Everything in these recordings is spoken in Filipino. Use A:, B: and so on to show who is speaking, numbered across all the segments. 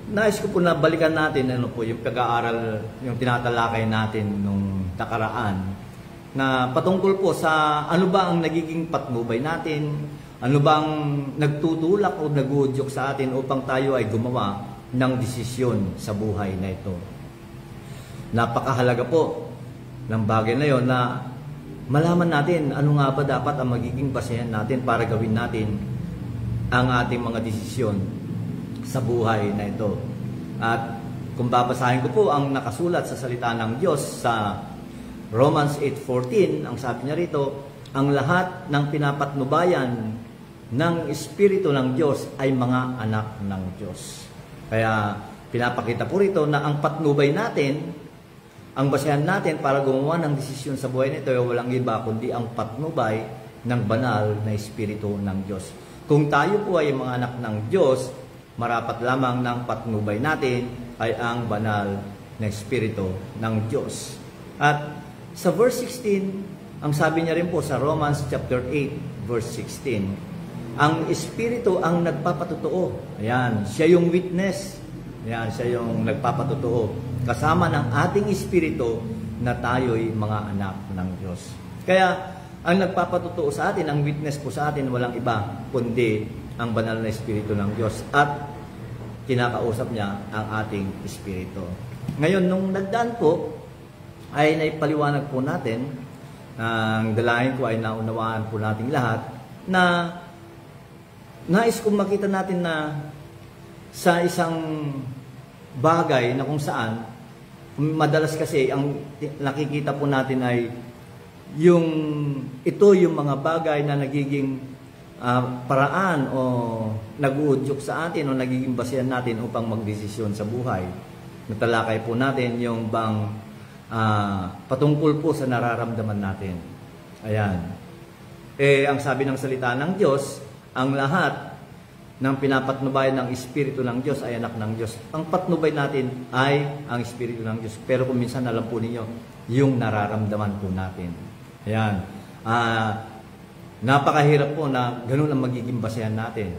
A: nais ko po na balikan natin ano po yung pag-aaral, yung tinatalakay natin nung nakaraan na patungkol po sa ano ba ang nagiging patnubay natin, ano bang nagtutulak o nagudyok sa atin upang tayo ay gumawa ng desisyon sa buhay na ito. Napakahalaga po ng bagay na yon na malaman natin ano nga ba dapat ang magiging basehan natin para gawin natin ang ating mga desisyon sa buhay na ito. At kung babasahin ko po ang nakasulat sa salita ng Diyos sa Romans 8:14, ang sabi niya rito, ang lahat ng pinapatnubayan ng Espiritu ng Diyos ay mga anak ng Diyos. Kaya pinapakita po rito na ang patnubay natin, ang basehan natin para gumawa ng desisyon sa buhay nito ay walang iba kundi ang patnubay ng banal na Espiritu ng Diyos. Kung tayo po ay mga anak ng Diyos, marapat lamang ng patnubay natin ay ang banal na Espiritu ng Diyos. At sa verse 16, ang sabi niya rin po sa Romans chapter 8, verse 16, ang Espiritu ang nagpapatotoo. Ayan, siya yung witness. Ayan, siya yung nagpapatotoo. Kasama ng ating Espiritu na tayo'y mga anak ng Diyos. Kaya, ang nagpapatotoo sa atin, ang witness po sa atin, walang iba, kundi ang banal na Espiritu ng Diyos. At kinakausap niya ang ating Espiritu. Ngayon, nung nagdaan po, ay naipaliwanag po natin, ang dalangin ko ay naunawaan po nating lahat, na nais kong makita natin na sa isang bagay na kung saan, madalas kasi ang nakikita po natin ay ito yung mga bagay na nagiging paraan o nag-uudyok sa atin o nagiging basehan natin upang magdesisyon sa buhay. Natalakay po natin yung bang patungkol po sa nararamdaman natin. Ayan. Ang sabi ng salita ng Diyos, ang lahat ng pinapatnubay ng Espiritu ng Diyos ay anak ng Diyos. Ang patnubay natin ay ang Espiritu ng Diyos. Pero kung minsan alam po ninyo, yung nararamdaman po natin. Ayan. Napakahirap po na ganun ang magiging basehan natin.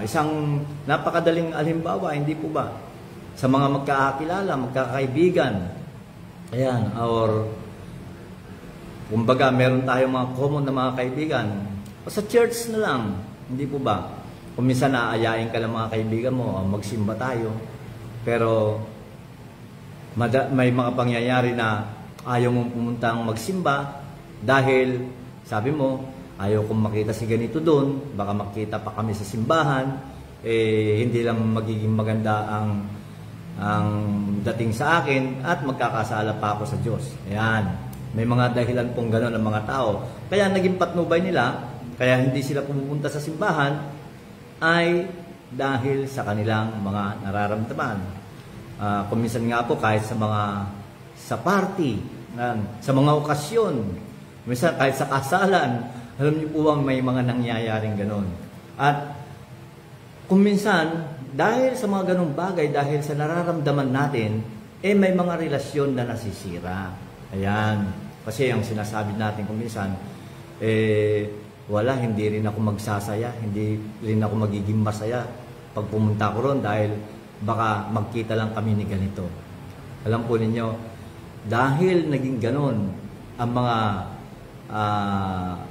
A: Isang napakadaling halimbawa, hindi po ba? Sa mga magkakakilala, magkakaibigan. Ayan. Or, kumbaga, meron tayong mga common na mga kaibigan. O sa church na lang, hindi po ba? Kung minsan naayain ka ng mga kaibigan mo, magsimba tayo. Pero, may mga pangyayari na ayaw mong pumuntang magsimba dahil, sabi mo, ayaw kong makita si ganito doon, baka makita pa kami sa simbahan, hindi lang magiging maganda ang dating sa akin at magkakasala pa ako sa Diyos. Ayan. May mga dahilan pong gano'n ng mga tao. Kaya naging patnubay nila, kaya hindi sila pumupunta sa simbahan, ay dahil sa kanilang mga nararamdaman. Kung minsan nga po, kahit sa party, sa mga okasyon, minsan kahit sa kasalan, alam niyo po bang may mga nangyayaring gano'n. At kung minsan, dahil sa mga ganong bagay, dahil sa nararamdaman natin, may mga relasyon na nasisira. Ayan. Kasi ang sinasabi natin kung minsan, hindi rin ako magsasaya, hindi rin ako magiging masaya pag pumunta ko ron dahil baka magkita lang kami ni ganito. Alam po ninyo, dahil naging ganon ang mga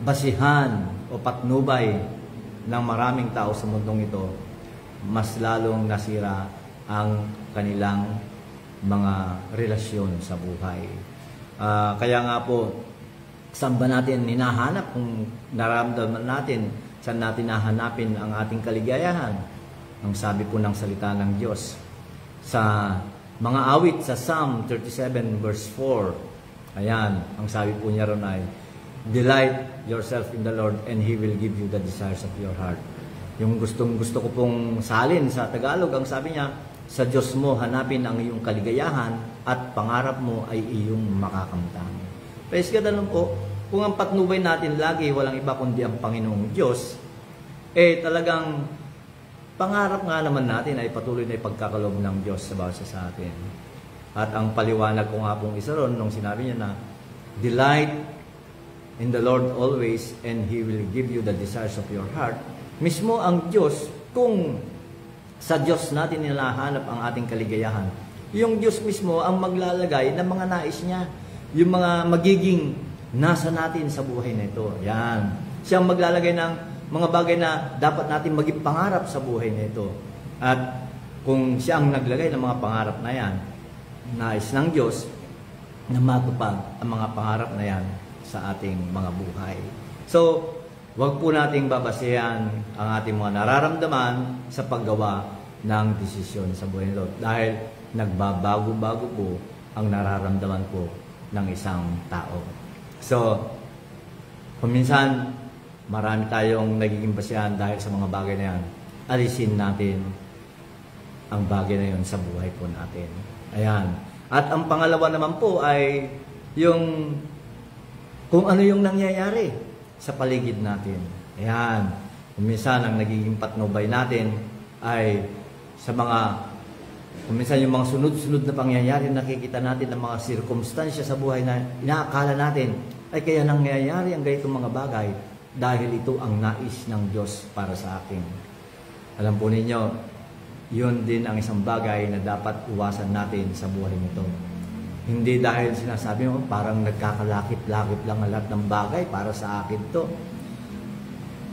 A: basihan o patnubay ng maraming tao sa mundong ito, mas lalong nasira ang kanilang mga relasyon sa buhay. Kaya nga po, saan ba natin hinahanap kung nararamdaman natin, saan natin nahanapin ang ating kaligayahan? Ang sabi po ng salita ng Diyos sa mga awit sa Psalm 37 verse 4. Ayan, ang sabi po niya ron ay, delight yourself in the Lord and He will give you the desires of your heart. Yung gusto ko pong salin sa Tagalog, ang sabi niya, sa Diyos mo hanapin ang iyong kaligayahan at pangarap mo ay iyong makakamtan. Praise God, alam po, kung ang patnubay natin lagi walang iba kundi ang Panginoong Diyos, talagang pangarap nga naman natin ay patuloy na ipagkakaloob ng Diyos sa bawat sa atin. At ang paliwanag ko nga pong isa ron, nung sinabi niya na, delight in the Lord always and He will give you the desires of your heart. Mismo ang Diyos, kung Sa Diyos natin nilahanap ang ating kaligayahan. Yung Diyos mismo ang maglalagay ng mga nais niya. Yung mga magiging nasa natin sa buhay na ito. Yan. Siya ang maglalagay ng mga bagay na dapat natin maging pangarap sa buhay na ito. At kung siya ang naglagay ng mga pangarap na yan, nais ng Diyos na matupad ang mga pangarap na yan sa ating mga buhay. So, wag po nating babasehan ang ating mga nararamdaman sa paggawa ng desisyon sa buhay nito. Dahil nagbabago-bago po ang nararamdaman po ng isang tao. So, kuminsan, marami tayong nagiging basehan dahil sa mga bagay na yan. Alisin natin ang bagay na yun sa buhay po natin. Ayan. At ang pangalawa naman po ay yung kung ano yung nangyayari sa paligid natin. Ayan. Kuminsan, ang nagiging patnubay natin ay sa kuminsan yung mga sunod-sunod na pangyayari, nakikita natin ang mga sirkumstansya sa buhay na inaakala natin ay kaya nangyayari ang ganitong mga bagay dahil ito ang nais ng Diyos para sa akin. Alam po ninyo, yun din ang isang bagay na dapat iwasan natin sa buhay nito. Hindi dahil sinasabi mo, parang nagkakalakip-lakip lang ang lahat ng bagay para sa akin to.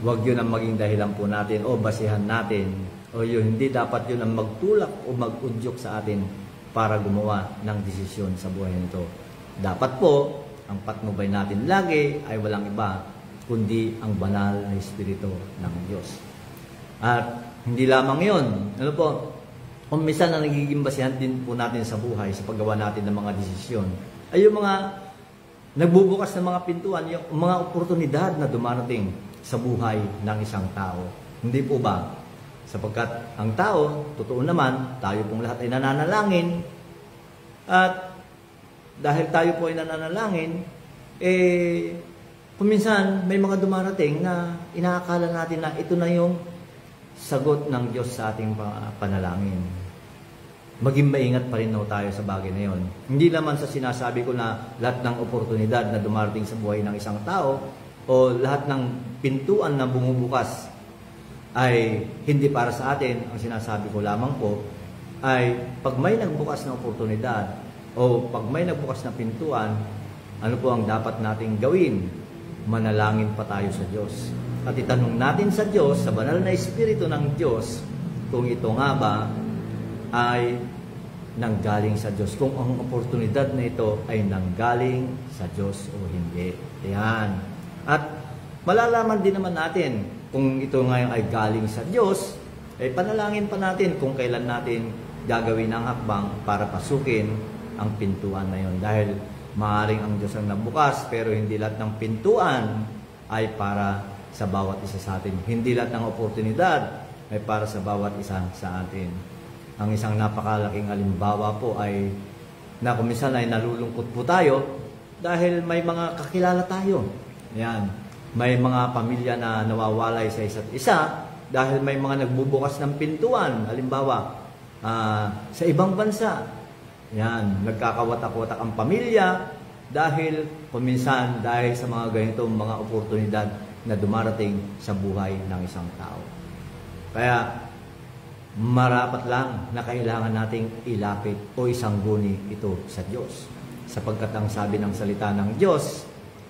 A: Huwag yun ang maging dahilan po natin o basihan natin. O yun, hindi dapat yun ang magtulak o mag-udyok sa atin para gumawa ng desisyon sa buhay nito. Dapat po, ang patnubay natin lagi ay walang iba, kundi ang banal na Espiritu ng Diyos. At hindi lamang yun, ano po, kung minsan na nagiging basihan din po natin sa buhay, sa paggawa natin ng mga desisyon, ay yung mga nagbubukas ng mga pintuan, yung mga oportunidad na dumarating sa buhay ng isang tao. Hindi po ba? Sapagkat ang tao, totoo naman, tayo pong lahat ay nananalangin, at dahil tayo po ay nananalangin, kuminsan may mga dumarating na inaakala natin na ito na yung sagot ng Diyos sa ating panalangin. Maging maingat pa rin tayo sa bagay na yon. Hindi naman sa sinasabi ko na lahat ng oportunidad na dumarating sa buhay ng isang tao o lahat ng pintuan na bumubukas ay hindi para sa atin. Ang sinasabi ko lamang po ay pag may nagbukas na oportunidad o pag may nagbukas na pintuan, ano po ang dapat nating gawin? Manalangin pa tayo sa Diyos. At itanong natin sa Diyos, sa banal na Espiritu ng Diyos, kung ito nga ba ay nanggaling sa Diyos. Kung ang oportunidad na ito ay nanggaling sa Diyos o hindi. Ayan. At malalaman din naman natin kung ito ngayon ay galing sa Diyos, ay panalangin pa natin kung kailan natin gagawin ang hakbang para pasukin ang pintuan na yon. Dahil maaaring ang Diyos ang nabukas, pero hindi lahat ng pintuan ay para sa bawat isa sa atin. Hindi lahat ng oportunidad ay para sa bawat isa sa atin. Ang isang napakalaking halimbawa po ay na kuminsan ay nalulungkot po tayo dahil may mga kakilala tayo. Yan. May mga pamilya na nawawalay sa isa't isa dahil may mga nagbubukas ng pintuan. Halimbawa, sa ibang bansa. Yan. Nagkakawatak-watak ang pamilya dahil kuminsan dahil sa mga ganitong mga oportunidad na dumarating sa buhay ng isang tao. Kaya, marapat lang na kailangan nating ilapit o isangguni ito sa Diyos. Sapagkat ang sabi ng salita ng Diyos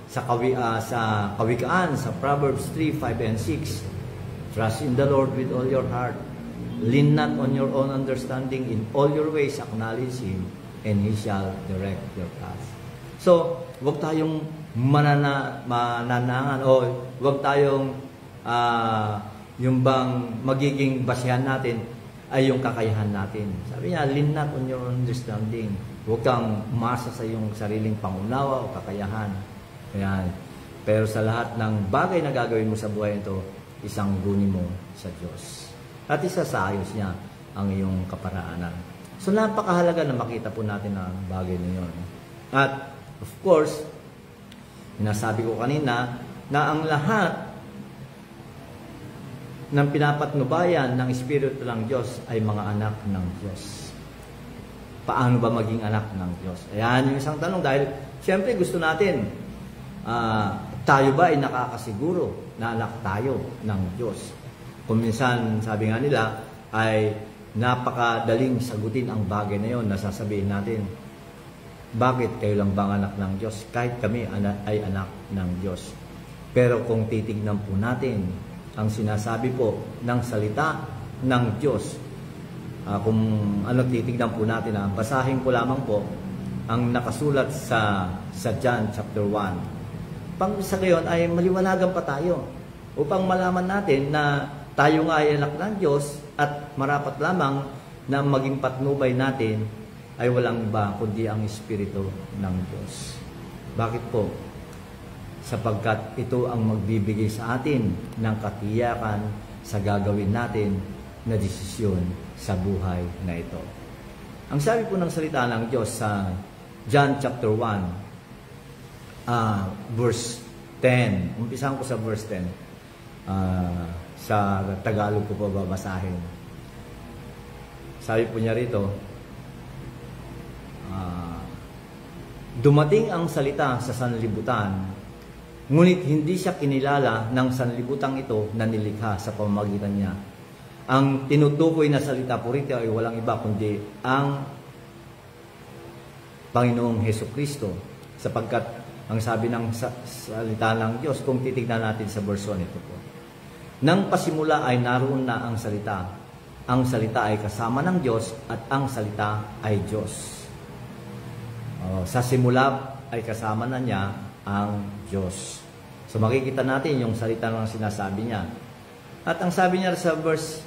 A: sa Kawikaan, sa Proverbs 3, 5, and 6, trust in the Lord with all your heart. Lean not on your own understanding. In all your ways acknowledge Him, and He shall direct your path. So, huwag tayong mananangan o huwag tayong yung bang magiging basihan natin ay yung kakayahan natin. Sabi niya, lean not on your understanding. Huwag kang umasa sa iyong sariling pangunawa o kakayahan. Ayan. Pero sa lahat ng bagay na gagawin mo sa buhay ito, isang guni mo sa Diyos. At isasayos niya ang iyong kaparaanan. So napakahalaga na makita po natin ang bagay na yun. At of course, nasabi ko kanina na ang lahat ng pinapatnubayan ng Espiritu ng Diyos ay mga anak ng Diyos. Paano ba maging anak ng Diyos? Ayan yung isang tanong dahil siyempre gusto natin, tayo ba ay nakakasiguro na anak tayo ng Diyos? Kung minsan, sabi nga nila, ay napakadaling sagutin ang bagay na yon na sasabihin natin, bakit kayo lang bang anak ng Diyos? Kahit kami ay anak ng Diyos. Pero kung titignan po natin ang sinasabi po ng salita ng Diyos, kung ano titignan po natin, basahin ko lamang po ang nakasulat sa John chapter 1. Sa gayon ay maliwanagan pa tayo upang malaman natin na tayo nga ay anak ng Diyos at marapat lamang na maging patnubay natin ay walang iba kundi ang Espiritu ng Diyos. Bakit po? Sapagkat ito ang magbibigay sa atin ng katiyakan sa gagawin natin na desisyon sa buhay na ito. Ang sabi po ng salita ng Diyos sa John chapter 1, verse 10. Umpisahan ko sa verse 10. Sa Tagalog ko po babasahin. Sabi po niya rito, dumating ang salita sa sanlibutan, ngunit hindi siya kinilala ng sanlibutang ito na nilikha sa pamamagitan niya. Ang tinutukoy na salita po rito ay walang iba kundi ang Panginoong Hesukristo, sapagkat ang sabi ng salita ng Diyos, kung titignan natin sa verse 1 ito po, nang pasimula ay naroon na ang salita. Ang salita ay kasama ng Diyos at ang salita ay Diyos. Sa simula ay kasama na niya ang Diyos. So makikita natin yung salita ng sinasabi niya. At ang sabi niya sa verse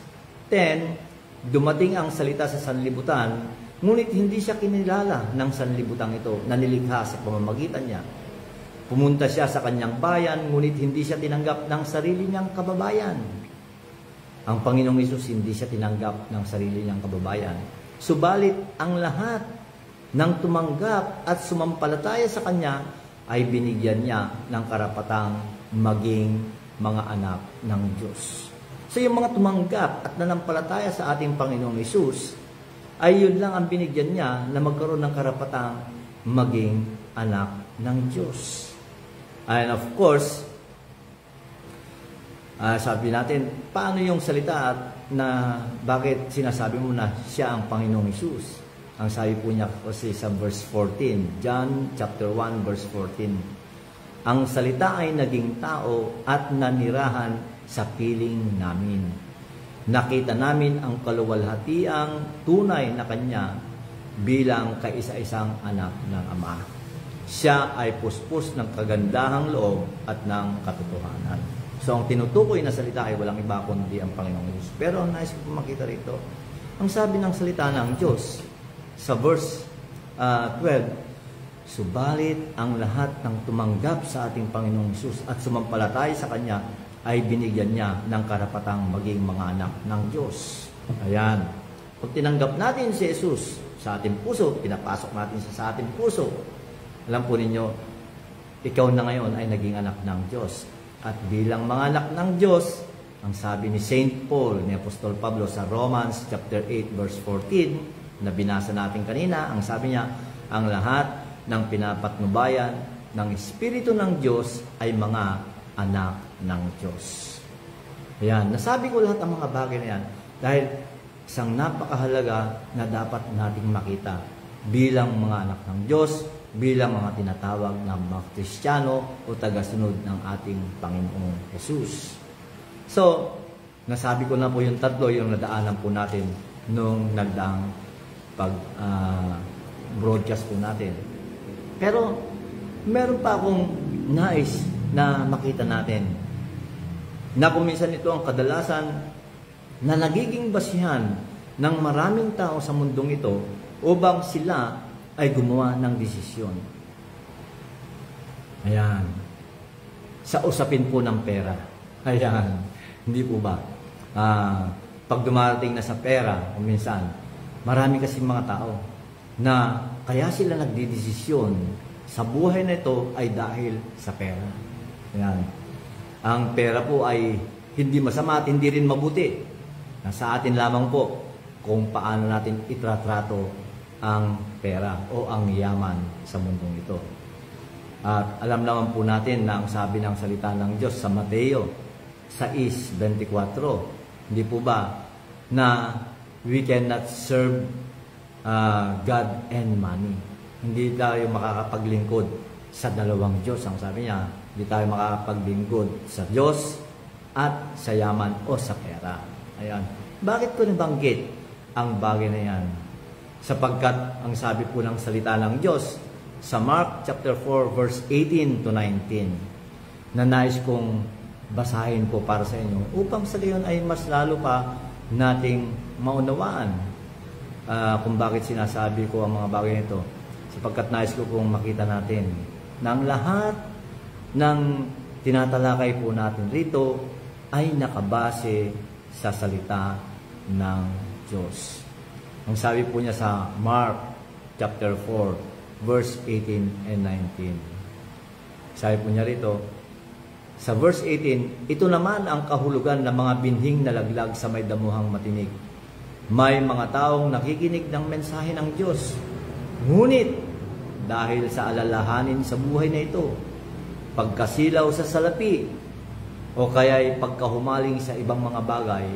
A: 10, dumating ang salita sa sanlibutan, ngunit hindi siya kinilala ng sanlibutang ito na nilikha sa pamamagitan niya. Pumunta siya sa kanyang bayan, ngunit hindi siya tinanggap ng sarili niyang kababayan. Ang Panginoong Hesus hindi siya tinanggap ng sarili niyang kababayan. Subalit ang lahat ng tumanggap at sumampalataya sa kanya ay binigyan niya ng karapatang maging mga anak ng Diyos. So yung mga tumanggap at nanampalataya sa ating Panginoong Hesus, ay yun lang ang binigyan niya na magkaroon ng karapatang maging anak ng Diyos. And of course, sabi natin, paano yung salita na bakit sinasabi mo na siya ang Panginoong Hesus? Ang sabi po niya kasi sa verse 14, John chapter 1 verse 14, ang salita ay naging tao at nanirahan sa piling namin. Nakita namin ang kaluwalhatiang tunay na kanya bilang kaisa-isang anak ng Ama. Siya ay puspos ng kagandahang loob at ng katotohanan. So, ang tinutukoy na salita ay walang iba kundi ang Panginoong Diyos. Pero ang nais ko makita rito, ang sabi ng salita ng Diyos sa verse 12, subalit ang lahat ng tumanggap sa ating Panginoong Diyos at sumampalataya sa Kanya ay binigyan niya ng karapatang maging mga anak ng Diyos. Ayan. Pag tinanggap natin si Jesus sa ating puso, pinapasok natin sa ating puso, alam po ninyo, ikaw na ngayon ay naging anak ng Diyos. At bilang mga anak ng Diyos, ang sabi ni Saint Paul, ni Apostol Pablo sa Romans chapter 8 verse 14, na binasa natin kanina, ang sabi niya, ang lahat ng pinapatnubayan ng Espiritu ng Diyos ay mga anak ng Diyos. Ayan, nasabi ko lahat ang mga bagay na yan dahil isang napakahalaga na dapat nating makita bilang mga anak ng Diyos, bilang mga tinatawag na mga Kristiyano o tagasunod ng ating Panginoong Hesus. So, nasabi ko na po yung tatlo, yung nadaanan po natin nung nagdaang broadcast po natin. Pero, meron pa akong nais na makita natin na kung minsan ito ang kadalasan na nagiging basihan ng maraming tao sa mundong ito upang sila ay gumawa ng desisyon. Ayan. Sa usapin po ng pera. Ayan. Hindi po ba? Pag dumarating na sa pera, kung minsan, marami kasi mga tao na kaya sila nagdidesisyon sa buhay na ito ay dahil sa pera. Ayan. Ang pera po ay hindi masama at hindi rin mabuti. Nasa atin lamang po kung paano natin itratrato ang pera o ang yaman sa mundong ito. At alam naman po natin na ang sabi ng salita ng Diyos sa Mateo 6:24, hindi po ba, na we cannot serve God and money. Hindi tayo makakapaglingkod sa dalawang Diyos. Ang sabi niya, hindi tayo makakapaglingkod sa Diyos at sa yaman o sa pera. Ayan. Bakit ko nabanggit ang bagay na yan? Sapagkat ang sabi po ng salita ng Diyos sa Mark chapter 4 verse 18 to 19 na nais kong basahin po para sa inyo upang sa gayon ay mas lalo pa nating maunawaan kung bakit sinasabi ko ang mga bagay nito. Sapagkat nais ko pong makita natin na ang lahat ng tinatalakay po natin rito ay nakabase sa salita ng Diyos. Ang sabi po niya sa Mark chapter 4 verse 18 and 19. Sabi po niya rito, sa verse 18, ito naman ang kahulugan ng mga binhing nalaglag sa may damuhang matinig. May mga taong nakikinig ng mensahe ng Diyos. Ngunit, dahil sa alalahanin sa buhay na ito, pagkasilaw sa salapi, o kaya'y pagkahumaling sa ibang mga bagay,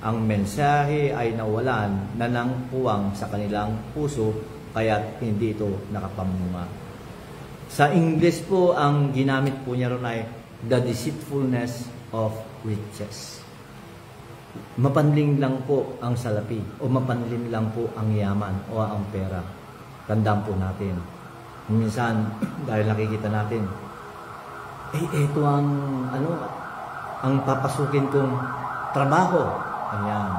A: ang mensahe ay nawalan na ng puwang sa kanilang puso, kaya't hindi ito nakapamunga. Sa English po, ang ginamit po niya ron ay the deceitfulness of riches. Mapanling lang po ang salapi o mapanling lang po ang yaman o ang pera. Tandaan po natin. Minsan, dahil nakikita natin, ito ang papasukin kong trabaho. Ayan.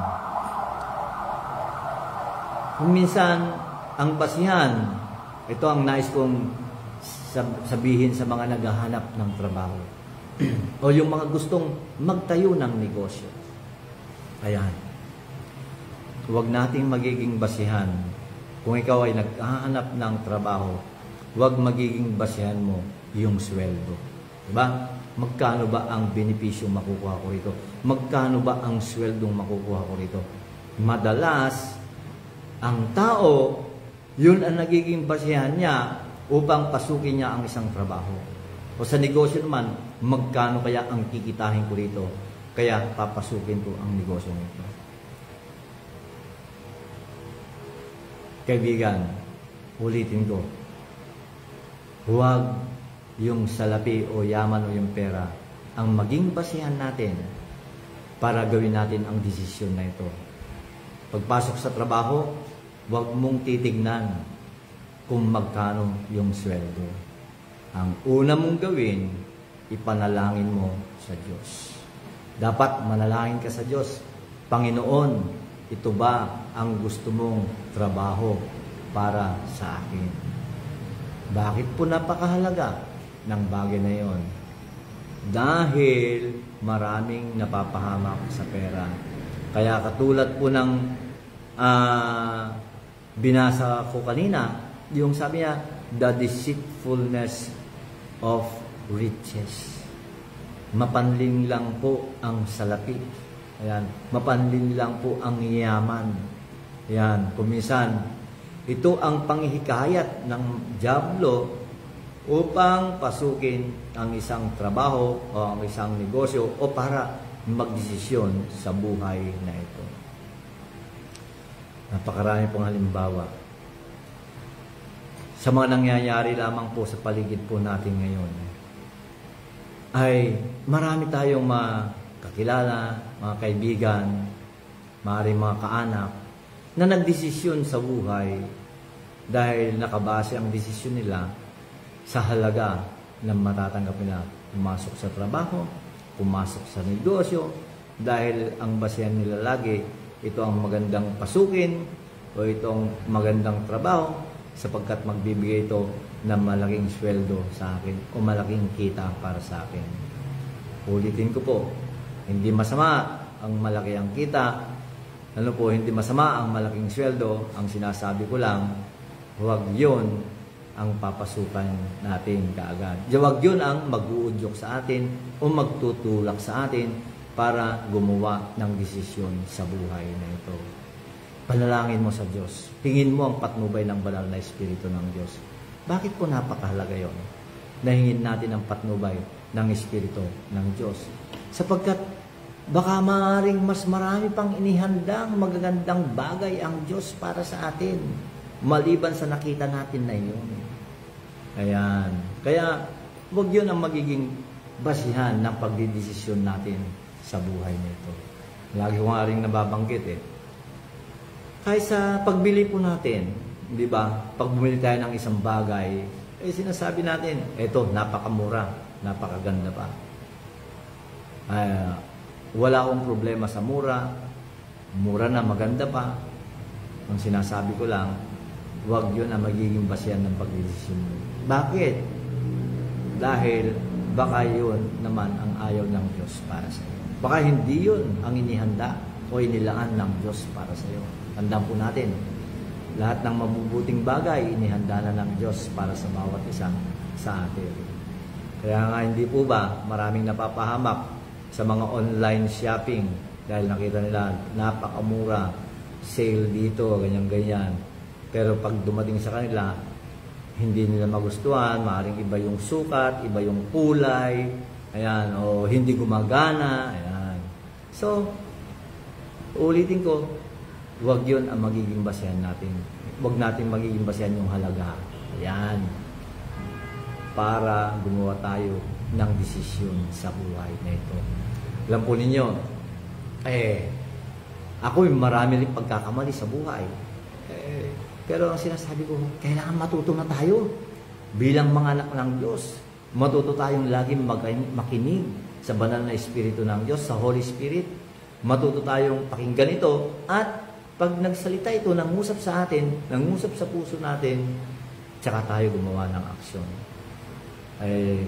A: Minsan, ang basihan, ito ang nais kong sabihin sa mga naghahanap ng trabaho. O yung mga gustong magtayo ng negosyo. Ayan. Huwag nating magiging basihan. Kung ikaw ay naghahanap ng trabaho, huwag magiging basihan mo yung sweldo. Diba? Magkano ba ang benepisyo makukuha ko rito? Magkano ba ang sweldong makukuha ko rito? Madalas, ang tao, yun ang nagiging basihan niya upang pasukin niya ang isang trabaho. O sa negosyo naman, magkano kaya ang kikitahin ko rito? Kaya papasukin ko ang negosyo nito. Kaibigan, ulitin ko, huwag yung salapi o yaman o yung pera ang maging basihan natin para gawin natin ang desisyon na ito. Pagpasok sa trabaho, huwag mong titignan kung magkano yung sweldo. Ang una mong gawin, ipanalangin mo sa Diyos. Dapat manalangin ka sa Diyos. Panginoon, ito ba ang gusto mong trabaho para sa akin? Bakit po napakahalaga ng bagay na yon? Dahil maraming napapahamak sa pera. Kaya katulad po ng binasa ko kanina, yung sabi niya, the deceitfulness of riches. Mapanlin lang po ang salapi. Ayan. Mapanlin lang po ang yaman. Ayan. Kuminsan, ito ang panghihikayat ng dyablo upang pasukin ang isang trabaho o ang isang negosyo o para magdesisyon sa buhay na ito. Napakarami pong halimbawa. Sa mga nangyayari lamang po sa paligid po natin ngayon, ay marami tayong mga kakilala, mga kaibigan, maaaring mga kaanak, na nagdesisyon sa buhay dahil nakabase ang desisyon nila sa halaga na matatanggap nila. Pumasok sa trabaho, pumasok sa negosyo, dahil ang basehan nila lagi, ito ang magandang pasukin o itong magandang trabaho sapagkat magbibigay ito ng malaking sweldo sa akin o malaking kita para sa akin. Ulitin ko po, hindi masama ang malaki ang kita, hindi masama ang malaking sweldo, ang sinasabi ko lang, huwag yun ang papasukan natin kaagad. Huwag yun ang mag-uudyok sa atin o magtutulak sa atin para gumawa ng desisyon sa buhay na ito. Panalangin mo sa Diyos. Hingin mo ang patnubay ng banal na Espiritu ng Diyos. Bakit po napakahalaga yun? Nahingin natin ang patnubay ng Espiritu ng Diyos. Sapagkat baka maaaring mas marami pang inihandang magagandang bagay ang Diyos para sa atin, maliban sa nakita natin na yun. Ayan. Kaya, huwag yun ang magiging basihan ng pagdidesisyon natin sa buhay nito. Lagi ko nga rin nababanggit Kahit sa pagbili po natin, di ba? Pag bumili tayo ng isang bagay, sinasabi natin, eto, napakamura, napakaganda pa. Wala akong problema sa mura na maganda pa. Ang sinasabi ko lang, huwag yun ang magiging basihan ng pagdidesisyon mo. Bakit? Dahil baka yun naman ang ayaw ng Diyos para sa iyo. Baka hindi yun ang inihanda o inilaan ng Diyos para sa iyo. Tandaan po natin, lahat ng mabubuting bagay inihanda na ng Diyos para sa bawat isa sa atin. Kaya nga hindi po ba maraming napapahamak sa mga online shopping dahil nakita nila napakamura, sale dito, ganyan-ganyan. Pero pag dumating sa kanila, hindi nila magustuhan, maaaring iba yung sukat, iba yung kulay, ayan, o hindi gumagana, ayan. So, ulitin ko, huwag yun ang magiging basehan natin. Huwag natin magiging basehan yung halaga. Ayan. Para gumawa tayo ng desisyon sa buhay na ito. Alam po ninyo, ako marami rin pagkakamali sa buhay. Pero ang sinasabi ko, kailangan matuto na tayo bilang mga anak ng Diyos. Matuto tayong laging makinig sa banal na Espiritu ng Diyos, sa Holy Spirit. Matuto tayong pakinggan ito at pag nagsalita ito, nangusap sa atin, nangusap sa puso natin, tsaka tayo gumawa ng aksyon.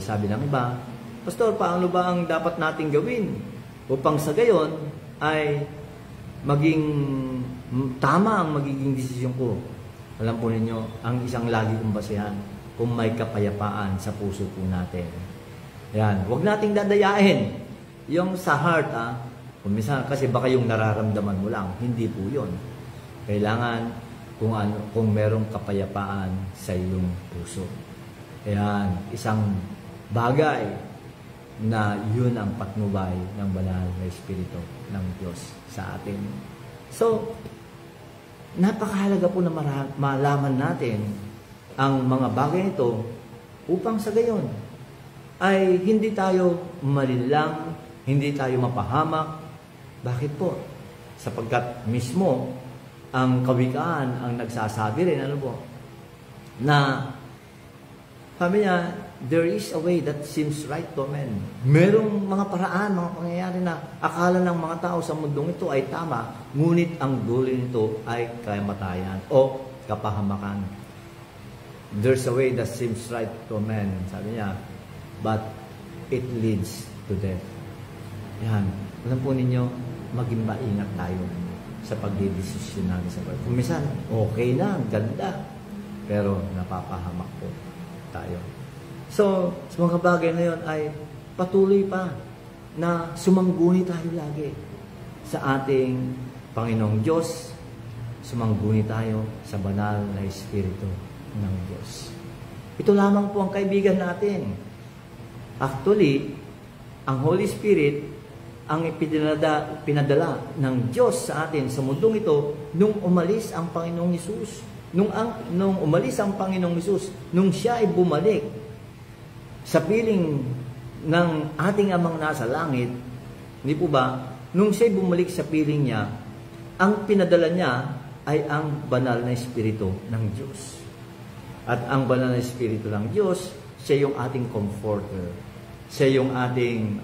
A: Sabi ng iba, Pastor, paano ba ang dapat nating gawin upang sa gayon ay maging tama ang magiging desisyon ko? Alam po ninyo, ang isang lagi kong basehan, kung may kapayapaan sa puso po natin. Yan, huwag nating dadayain yung sa heart, kung minsan, kasi baka yung nararamdaman mo lang, hindi po yun. Kailangan kung merong kapayapaan sa iyong puso. Ayan, isang bagay na yun ang patnubay ng banal na Espiritu ng Diyos sa atin. So, napakahalaga po na malaman natin ang mga bagay ito upang sa gayon ay hindi tayo malilang, hindi tayo mapahamak. Bakit po? Sapagkat mismo ang kawikaan ang nagsasabi rin, na sabi niya, there is a way that seems right to men. Merong mga paraan, mga pangyayari na akala ng mga tao sa mundong ito ay tama, ngunit ang dulo nito ay kamatayan o kapahamakan. There's a way that seems right to men, sabi niya, but it leads to death. Yan. Alam po ninyo, maging maingat tayo sa pagdidesisyon natin sa buhay. Kung minsan, okay na, ganda, pero napapahamak po tayo. So, sa mga bagay na yun ay patuloy pa na sumangguni tayo lagi sa ating Panginoong Diyos. Sumangguni tayo sa banal na Espiritu ng Diyos. Ito lamang po ang kaibigan natin. Actually, ang Holy Spirit ang pinadala ng Diyos sa atin sa mundong ito nung umalis ang Panginoong Hesus. Nung umalis ang Panginoong Hesus, nung siya ay bumalik sa piling ng ating Amang nasa langit, hindi po ba, nung siya ay bumalik sa piling niya, ang pinadala niya ay ang banal na Espiritu ng Diyos. At ang banal na Espiritu ng Diyos, siya yung ating comforter. Siya yung ating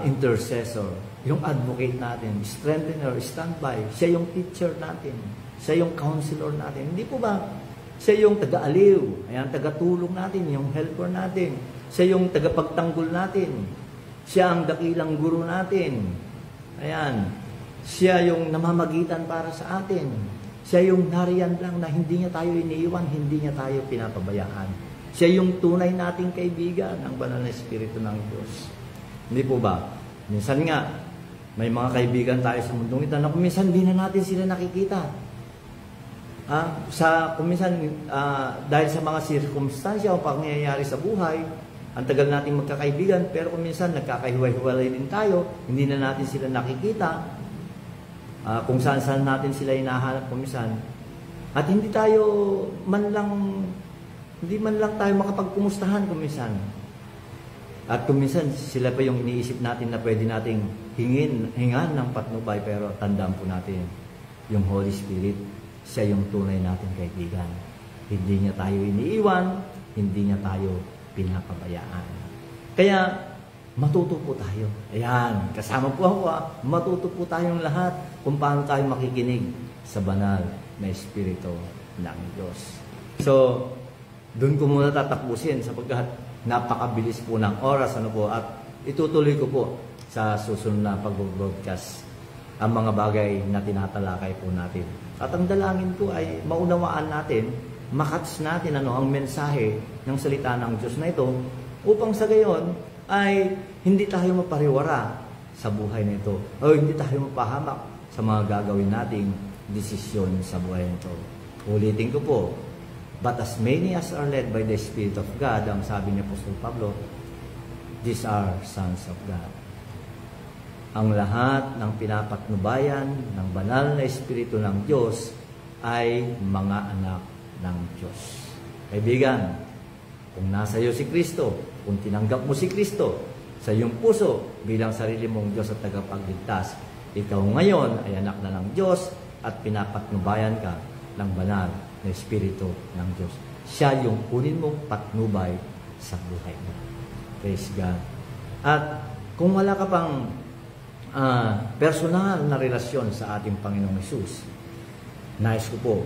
A: intercessor, yung advocate natin, strengthener, standby. Siya yung teacher natin. Siya yung counselor natin. Hindi po ba? Siya yung taga-aliw, ayan, taga-tulong natin, yung helper natin. Siya yung tagapagtanggol natin. Siya ang dakilang guro natin. Ayan. Siya yung namamagitan para sa atin. Siya yung nariyan lang na hindi niya tayo iniiwan, hindi niya tayo pinapabayaan. Siya yung tunay nating kaibigan ng banal na Espiritu ng Diyos. Hindi po ba? Minsan nga, may mga kaibigan tayo sa mundong ito na kung minsan hindi na natin sila nakikita. Kung minsan, dahil sa mga sirkumstansya o pangyayari sa buhay, Ang tagal nating magkakaibigan, pero kung minsan nagkakahiwa-hiwalay din tayo, hindi na natin sila nakikita, kung saan-saan natin sila hinahanap kung minsan, at hindi man lang tayo makapagkumustahan kung minsan. At kung minsan, sila pa yung iniisip natin na pwede nating hingan ng patnubay, pero tandaan po natin, yung Holy Spirit, siya yung tunay nating kaibigan. Hindi niya tayo iniiwan, hindi niya tayo pinapabayaan. Kaya, matuto po tayo. Ayan, kasama po ako. Matuto po tayong lahat kung paano tayo makikinig sa banal na Espiritu ng Diyos. So, doon ko muna tatapusin sapagkat napakabilis po ng oras. At itutuloy ko po sa susunod na pag-broadcast ang mga bagay na tinatalakay po natin. At ang dalangin ko ay maunawaan natin, makats natin ang mensahe ng salita ng Diyos na ito upang sa gayon ay hindi tayo mapariwara sa buhay nito o hindi tayo mapahamak sa mga gagawin nating desisyon sa buhay nito. Ulitin ko po, but as many as are led by the Spirit of God, ang sabi ni Apostol Pablo, these are sons of God. Ang lahat ng pinapatnubayan ng banal na Espiritu ng Diyos ay mga anak ng Diyos. Kaibigan, kung nasa iyo si Kristo, kung tinanggap mo si Kristo sa iyong puso bilang sarili mong Diyos at tagapagligtas, ikaw ngayon ay anak na ng Diyos at pinapatnubayan ka ng banal na Espiritu ng Diyos. Siya yung kunin mong patnubay sa buhay mo. Praise God. At kung wala ka pang personal na relasyon sa ating Panginoong Hesus, nais ko po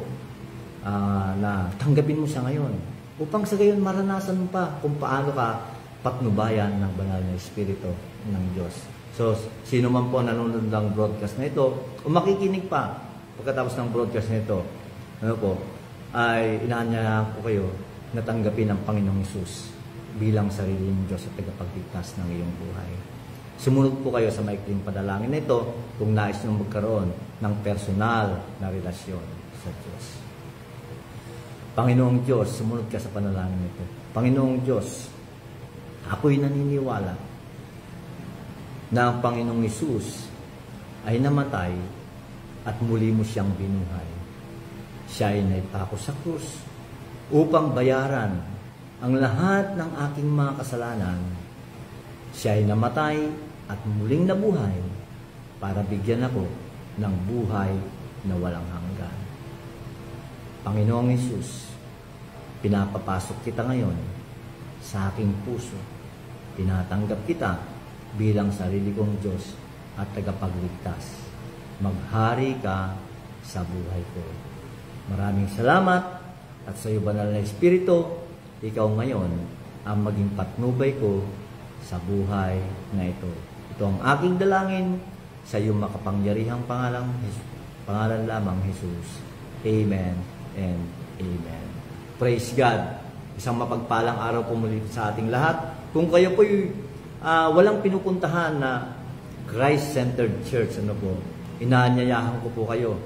A: na tanggapin mo siya ngayon upang sa gayon maranasan mo pa kung paano ka patnubayan ng banal na Espiritu ng Diyos. So, sino man po nanonood ng broadcast na ito o makikinig pa pagkatapos ng broadcast na ito, ay inaanyayahan ko kayo na tanggapin ang Panginoong Hesus bilang sariling Diyos at tagapagligtas ng iyong buhay. Sumunod po kayo sa maikling padalangin na ito kung nais nyo magkaroon ng personal na relasyon sa Diyos. Panginoong Diyos, sumunod ka sa panalangin nito. Panginoong Diyos, ako'y naniniwala na ang Panginoong Hesus ay namatay at muli mo siyang binuhay. Siya ay naipako sa krus upang bayaran ang lahat ng aking mga kasalanan. Siya ay namatay at muling nabuhay para bigyan ako ng buhay na walang hanggan. Panginoong Hesus, pinapapasok kita ngayon sa aking puso. Tinatanggap kita bilang sarili kong Diyos at tagapagligtas. Maghari ka sa buhay ko. Maraming salamat at sa iyo, banal na Espiritu, ikaw ngayon ang maging patnubay ko sa buhay na ito. Ito ang aking dalangin sa iyong makapangyarihang pangalan lamang, Jesus. Amen and Amen. Praise God. Isang mapagpalang araw po muli sa ating lahat. Kung kayo po walang pinupuntahan na Christ-centered church, inaanyayahan ko po kayo